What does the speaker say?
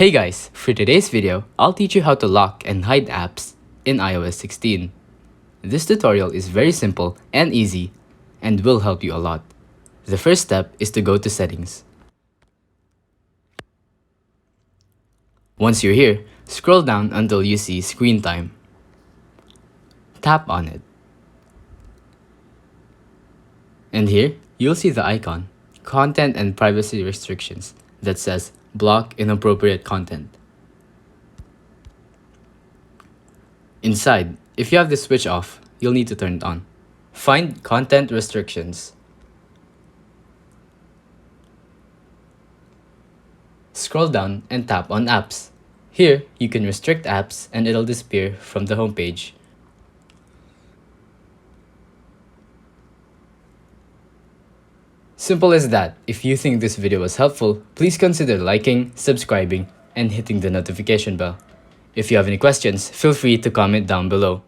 Hey guys, for today's video, I'll teach you how to lock and hide apps in iOS 16. This tutorial is very simple and easy and will help you a lot. The first step is to go to Settings. Once you're here, scroll down until you see Screen Time. Tap on it. And here, you'll see the icon, Content and Privacy Restrictions, that says Block Inappropriate Content. Inside, if you have this switch off, you'll need to turn it on. Find Content Restrictions. Scroll down and tap on Apps. Here, you can restrict apps and it'll disappear from the homepage. Simple as that. If you think this video was helpful, please consider liking, subscribing, and hitting the notification bell. If you have any questions, feel free to comment down below.